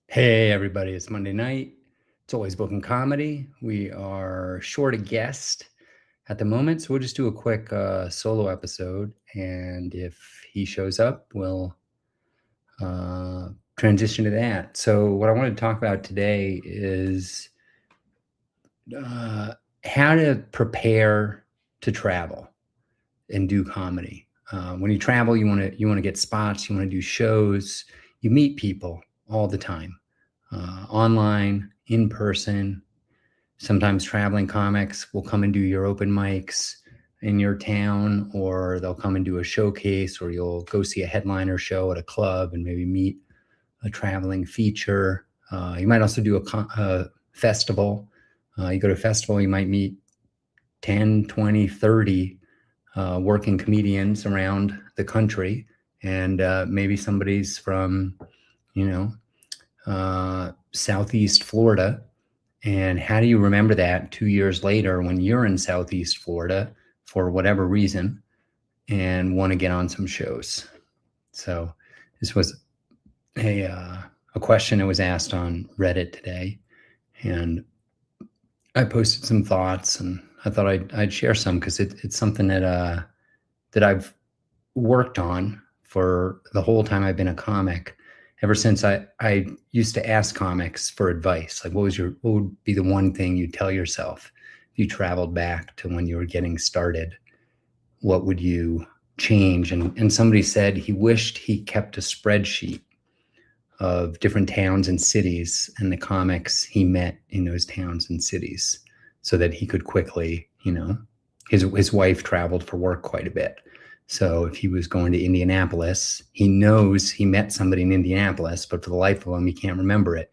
Hey, everybody, it's Monday night. It's Always Bookin Comedy. We are short a guest at the moment, so we'll just do a quick solo episode. And if he shows up, we'll transition to that. So, what I want to talk about today is uh, how to prepare to travel and do comedy. When you travel, you want to get spots, you want to do shows, you meet people all the time, online, in person. Sometimes traveling comics will come and do your open mics in your town, or they'll come and do a showcase, or you'll go see a headliner show at a club and maybe meet a traveling feature. You might also do a festival. You go to a festival, you might meet 10, 20, 30 working comedians around the country. And maybe somebody's from, Southeast Florida. And how do you remember that 2 years later when you're in Southeast Florida for whatever reason and want to get on some shows? So this was a question that was asked on Reddit today, and I posted some thoughts, and I thought I'd share some because it's something that I've worked on for the whole time I've been a comic. Ever since I used to ask comics for advice, like what would be the one thing you'd tell yourself if you traveled back to when you were getting started? What would you change? And somebody said he wished he kept a spreadsheet of different towns and cities and the comics he met in those towns and cities, so that he could quickly, his wife traveled for work quite a bit. So if he was going to Indianapolis, he knows he met somebody in Indianapolis, but for the life of him, he can't remember it.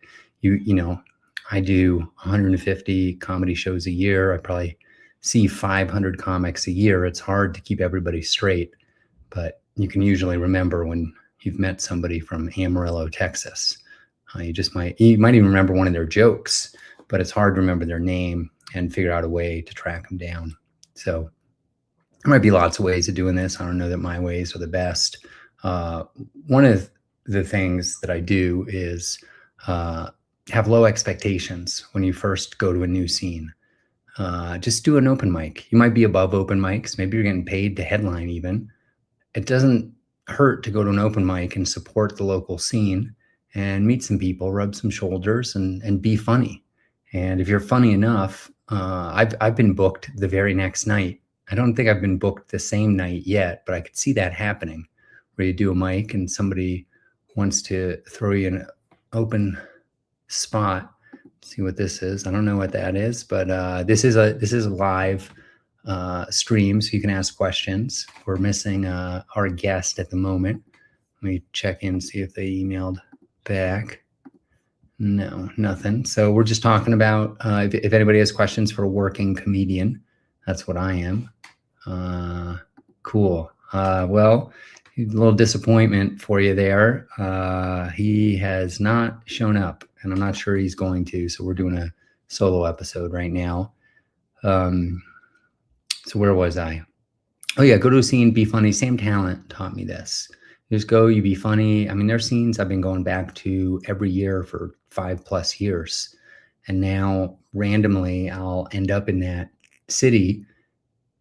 I do 150 comedy shows a year. I probably see 500 comics a year. It's hard to keep everybody straight, but you can usually remember when you've met somebody from Amarillo, Texas. You might even remember one of their jokes, but it's hard to remember their name and figure out a way to track them down. So there might be lots of ways of doing this. I don't know that my ways are the best. One of the things that I do is have low expectations when you first go to a new scene. Just do an open mic. You might be above open mics. Maybe you're getting paid to headline even. It doesn't hurt to go to an open mic and support the local scene and meet some people, rub some shoulders, and be funny. And if you're funny enough, I've been booked the very next night. I don't think I've been booked the same night yet, but I could see that happening, where you do a mic and somebody wants to throw you an open spot. See what this is. I don't know what that is, but this is a live stream, so you can ask questions. We're missing our guest at the moment. Let me check in, see if they emailed back. No, nothing. So we're just talking about if anybody has questions for a working comedian. That's what I am. Cool. Well, a little disappointment for you there. He has not shown up, and I'm not sure he's going to. So we're doing a solo episode right now. So where was I? Oh yeah, go to a scene, be funny. Sam Talent taught me this. You just go, you be funny. I mean, there's scenes I've been going back to every year for 5+ years. And now randomly I'll end up in that city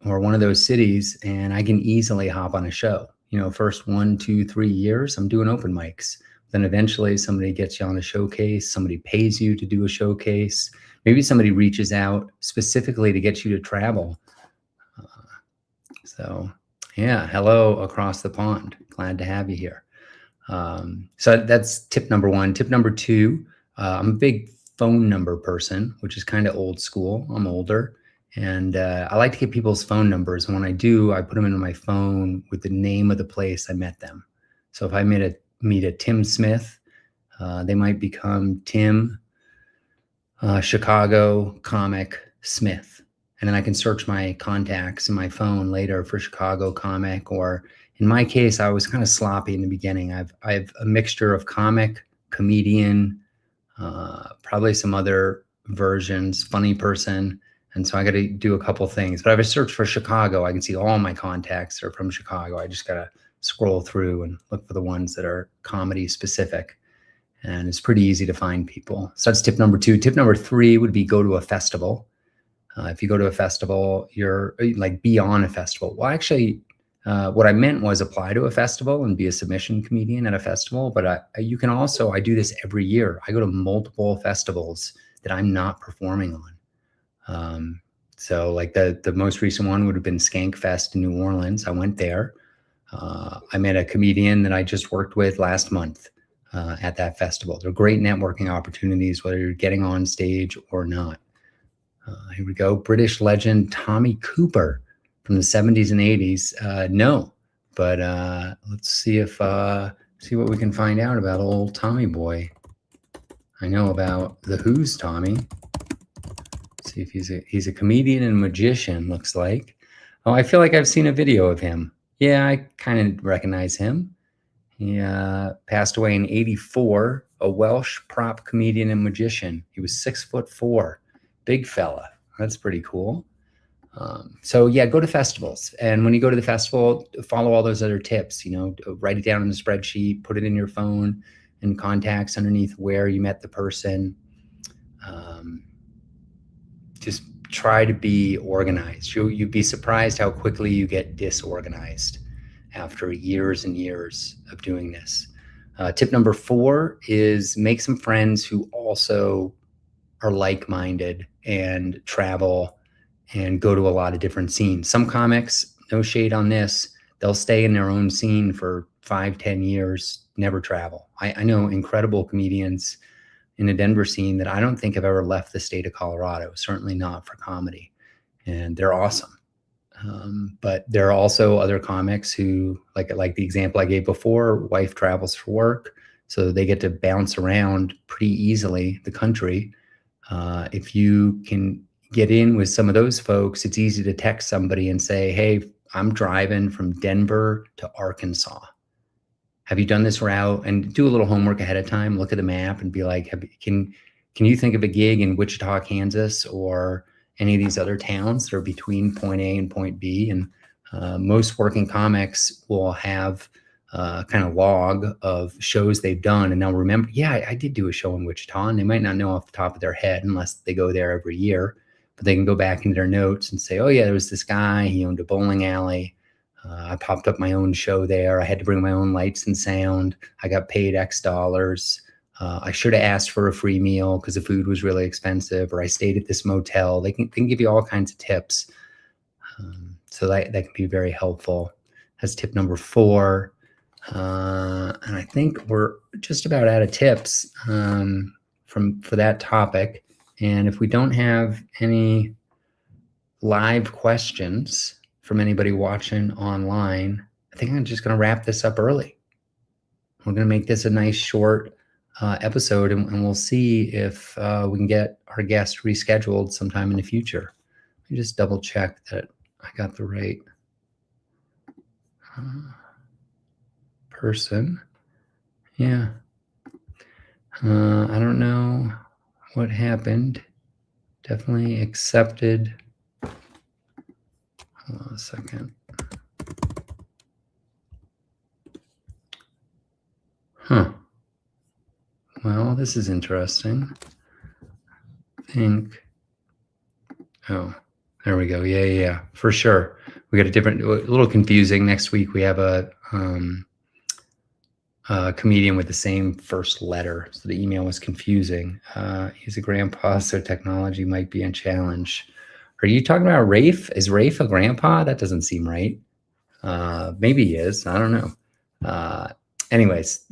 or one of those cities, and I can easily hop on a show. First 1, 2, 3 years, I'm doing open mics. Then eventually somebody gets you on a showcase. Somebody pays you to do a showcase. Maybe somebody reaches out specifically to get you to travel. So yeah, hello across the pond. Glad to have you here. So that's tip number one. Tip number two, I'm a big phone number person, which is kind of old school. I'm older, and I like to get people's phone numbers. And when I do, I put them into my phone with the name of the place I met them. So if I meet a Tim Smith, they might become Tim Chicago comic Smith. And then I can search my contacts in my phone later for Chicago comic. Or in my case, I was kind of sloppy in the beginning. I've a mixture of comic, comedian, probably some other versions, funny person. And so I got to do a couple things. But if I search for Chicago, I can see all my contacts are from Chicago. I just got to scroll through and look for the ones that are comedy specific. and it's pretty easy to find people. So that's tip number 2. Tip number 3 would be go to a festival. If you go to a festival, you're like be on a festival. Well, actually, what I meant was apply to a festival and be a submission comedian at a festival. But you can also, I do this every year. I go to multiple festivals that I'm not performing on. So like the most recent one would have been Skank Fest in New Orleans. I went there. I met a comedian that I just worked with last month at that festival. They're great networking opportunities, whether you're getting on stage or not. Here we go. British legend Tommy Cooper from the 70s and 80s. No, but let's see see what we can find out about old Tommy boy. I know about the Who's Tommy. See if he's a comedian and magician, looks like. Oh, I feel like I've seen a video of him. Yeah, I kind of recognize him. He passed away in 84, a Welsh prop comedian and magician. He was 6'4", big fella. That's pretty cool. So yeah, go to festivals. And when you go to the festival, follow all those other tips, write it down in the spreadsheet, put it in your phone and contacts underneath where you met the person. Just try to be organized. You'd be surprised how quickly you get disorganized after years and years of doing this. Tip number 4 is make some friends who also are like-minded and travel and go to a lot of different scenes. Some comics, no shade on this, they'll stay in their own scene for 5-10 years, never travel. I know incredible comedians in the Denver scene that I don't think have ever left the state of Colorado, certainly not for comedy. And they're awesome. But there are also other comics who, like the example I gave before, wife travels for work, so they get to bounce around pretty easily the country. If you can get in with some of those folks, it's easy to text somebody and say, hey, I'm driving from Denver to Arkansas. Have you done this route? And do a little homework ahead of time. Look at the map and be like, can you think of a gig in Wichita, Kansas, or any of these other towns that are between point A and point B? And most working comics will have kind of log of shows they've done, and they'll remember, yeah, I did do a show in Wichita, and they might not know off the top of their head unless they go there every year, but they can go back into their notes and say, oh yeah, there was this guy, he owned a bowling alley. I popped up my own show there. I had to bring my own lights and sound. I got paid X dollars. I should have asked for a free meal because the food was really expensive, or I stayed at this motel. They can give you all kinds of tips. So that can be very helpful. That's tip number 4. And I think we're just about out of tips for that topic. And if we don't have any live questions from anybody watching online, I think I'm just going to wrap this up early. We're going to make this a nice short episode, and we'll see if we can get our guest rescheduled sometime in the future. Let me just double check that I got the right person. Yeah. I don't know what happened. Definitely accepted. Hold on a second. Huh. Well, this is interesting. I think. Oh, there we go. Yeah. For sure. We got a little confusing. Next week we have a comedian with the same first letter, so the email was confusing. He's a grandpa, so technology might be a challenge. Are you talking about Rafe? Is Rafe a grandpa? That doesn't seem right. Maybe he is. I don't know. Anyways,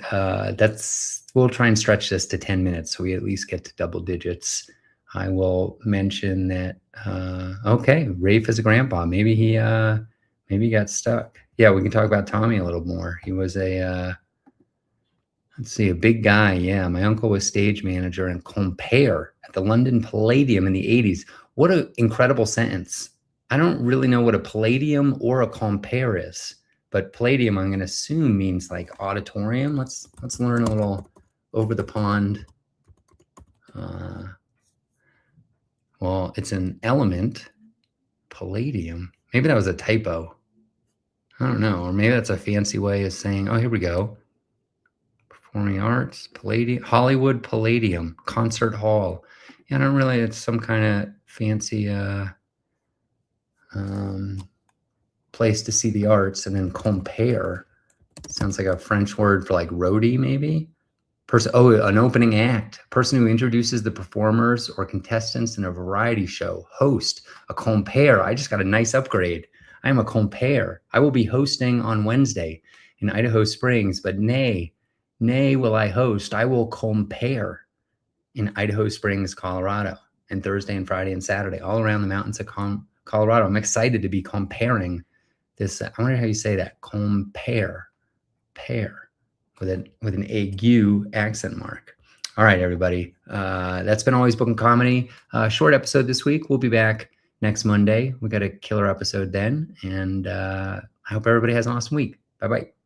we'll try and stretch this to 10 minutes so we at least get to double digits. I will mention that. Okay, Rafe is a grandpa. Maybe he got stuck. Yeah, we can talk about Tommy a little more. He was a big guy. Yeah, my uncle was stage manager in Compare at the London Palladium in the 80s. What an incredible sentence. I don't really know what a Palladium or a Compare is, but Palladium, I'm going to assume, means like auditorium. Let's learn a little over the pond. Well, it's an element. Palladium. Maybe that was a typo. I don't know. Or maybe that's a fancy way of saying, oh, here we go. Performing Arts, Palladium, Hollywood Palladium, Concert Hall. Yeah, I don't really, it's some kind of fancy place to see the arts. And then compare. Sounds like a French word for like roadie, maybe. An opening act. Person who introduces the performers or contestants in a variety show. Host. A compere. I just got a nice upgrade. I am a compere. I will be hosting on Wednesday in Idaho Springs, but nay will I host. I will compare in Idaho Springs, Colorado, and Thursday and Friday and Saturday, all around the mountains of Colorado. I'm excited to be comparing this. I wonder how you say that. Compare. Pair. With an ague accent mark. All right, everybody. That's been Always Bookin Comedy. Short episode this week. We'll be back next Monday. We got a killer episode then. And I hope everybody has an awesome week. Bye-bye.